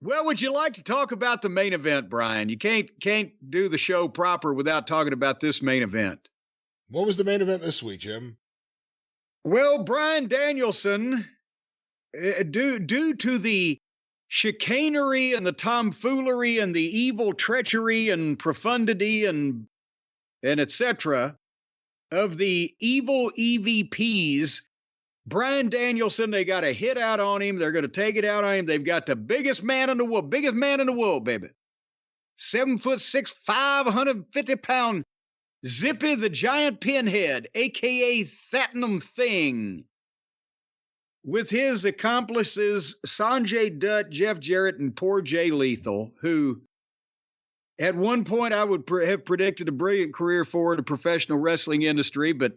Well, would you like to talk about the main event, Brian? You can't do the show proper without talking about this main event. What was the main event this week, Jim? Well, Bryan Danielson, due to the chicanery and the tomfoolery and the evil treachery and profundity and etc. of the evil EVPs, Bryan Danielson, they got a hit out on him. They're going to take it out on him. They've got the biggest man in the world, baby. 7'6", 550-pound Zippy the Giant Pinhead, a.k.a. Satnam Singh, with his accomplices Sanjay Dutt, Jeff Jarrett, and poor Jay Lethal, who at one point I would have predicted a brilliant career for in the professional wrestling industry, but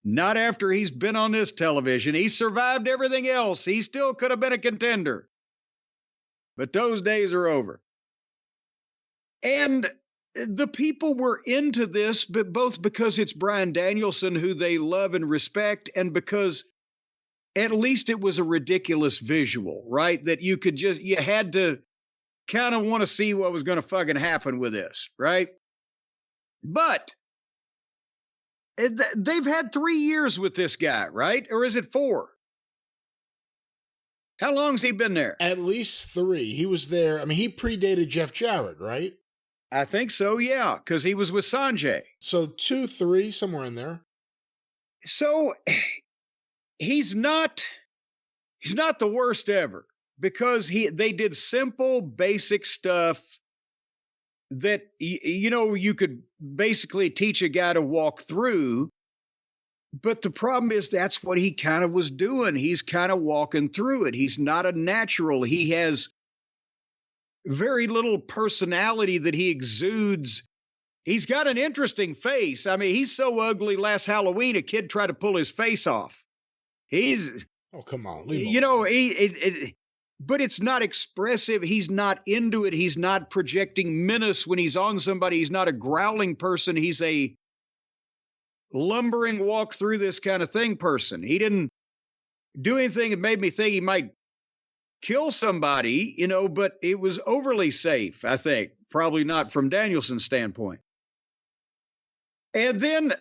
not after he's been on this television. He survived everything else. He still could have been a contender. But those days are over. And the people were into this, but both because it's Bryan Danielson, who they love and respect, and because at least it was a ridiculous visual, right? That you had to kind of want to see what was going to fucking happen with this, right? But they've had 3 years with this guy, right? Or is it 4? How long's he been there? At least 3. He was there. I mean, he predated Jeff Jarrett, right? I think so, yeah, because he was with Sanjay. So 2, 3, somewhere in there. So he's not the worst ever, because they did simple, basic stuff that, you could basically teach a guy to walk through. But the problem is that's what he kind of was doing. He's kind of walking through it. He's not a natural. He has very little personality that he exudes. He's got an interesting face. I mean, he's so ugly. Last Halloween, a kid tried to pull his face off. Oh, come on. But it's not expressive. He's not into it. He's not projecting menace when he's on somebody. He's not a growling person. He's a lumbering walk through this kind of thing person. He didn't do anything that made me think he might kill somebody, but it was overly safe, I think. Probably not from Danielson's standpoint. And then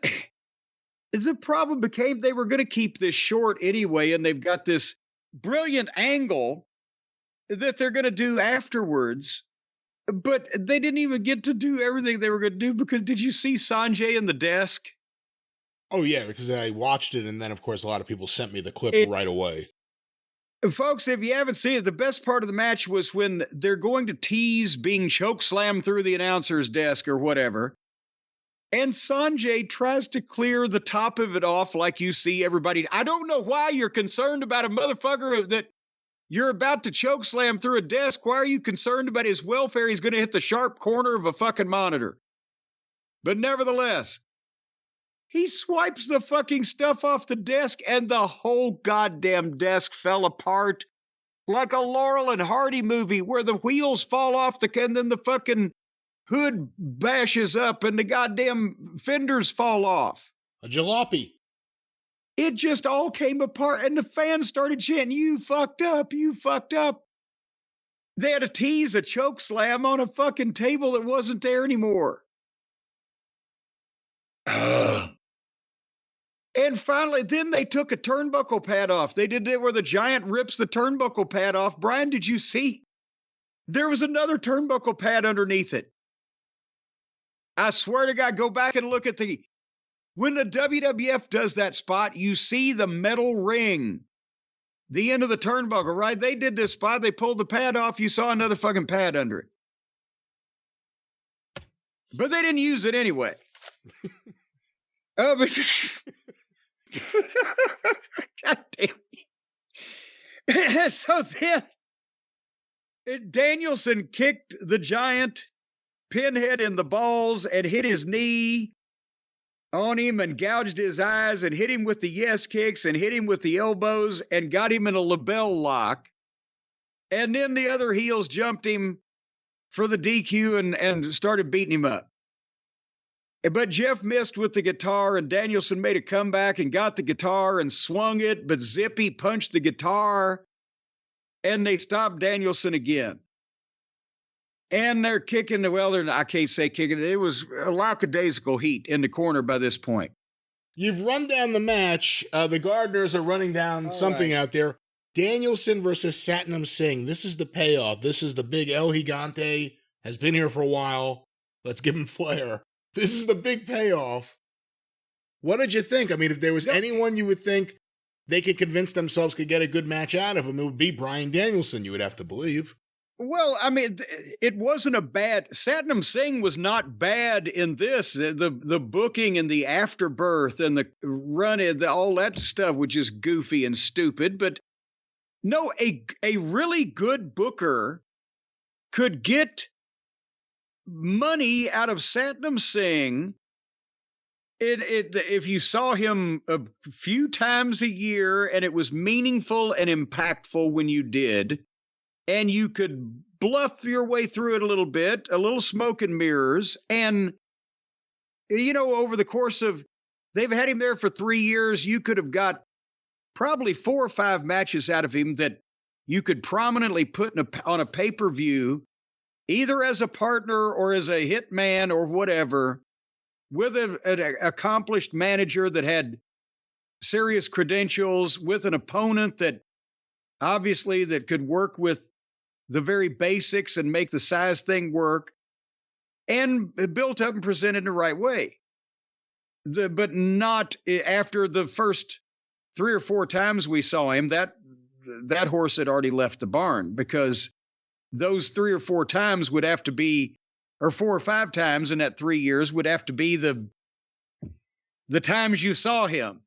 the problem became they were going to keep this short anyway, and they've got this brilliant angle that they're going to do afterwards. But they didn't even get to do everything they were going to do, because did you see Sanjay in the desk? Oh, yeah, because I watched it, and then, of course, a lot of people sent me the clip right away. Folks, if you haven't seen it, the best part of the match was when they're going to tease being chokeslammed through the announcer's desk or whatever. And Sanjay tries to clear the top of it off like you see everybody. I don't know why you're concerned about a motherfucker that you're about to chokeslam through a desk. Why are you concerned about his welfare? He's going to hit the sharp corner of a fucking monitor. But nevertheless, he swipes the fucking stuff off the desk, and the whole goddamn desk fell apart like a Laurel and Hardy movie where the wheels fall off and then the fucking hood bashes up and the goddamn fenders fall off. A jalopy. It just all came apart, and the fans started chanting, "You fucked up, you fucked up." They had to tease a choke slam on a fucking table that wasn't there anymore. And finally, then they took a turnbuckle pad off. They did it where the Giant rips the turnbuckle pad off. Brian, did you see? There was another turnbuckle pad underneath it. I swear to God, go back and look at when the WWF does that spot, you see the metal ring, the end of the turnbuckle, right? They did this spot. They pulled the pad off. You saw another fucking pad under it. But they didn't use it anyway. But God damn. So then Danielson kicked the Giant Pinhead in the balls and hit his knee on him and gouged his eyes and hit him with the yes kicks and hit him with the elbows and got him in a label lock. And then the other heels jumped him for the DQ and started beating him up. But Jeff missed with the guitar, and Danielson made a comeback and got the guitar and swung it, but Zippy punched the guitar, and they stopped Danielson again. And they're kicking I can't say kicking. It was a lackadaisical heat in the corner by this point. You've run down the match. The Gardeners are running down something out there. Danielson versus Satnam Singh. This is the payoff. This is the big El Gigante. Has been here for a while. Let's give him flair. This is the big payoff. What did you think? I mean, if there was anyone you would think they could convince themselves could get a good match out of him, it would be Bryan Danielson, you would have to believe. Well, I mean, it wasn't a bad. Satnam Singh was not bad in this. The booking and the afterbirth and the run, all that stuff was just goofy and stupid. But no, a really good booker could get money out of Satnam Singh. If you saw him a few times a year and it was meaningful and impactful when you did. And you could bluff your way through it a little smoke and mirrors. And, over the course of, they've had him there for 3 years. You could have got probably 4 or 5 matches out of him that you could prominently put on a pay-per-view, either as a partner or as a hitman or whatever, with an accomplished manager that had serious credentials, with an opponent that obviously that could work with the very basics and make the size thing work, and built up and presented in the right way. But not after the first 3 or 4 times we saw him, that horse had already left the barn, because those 3 or 4 times would have to be, or 4 or 5 times in that 3 years would have to be the times you saw him.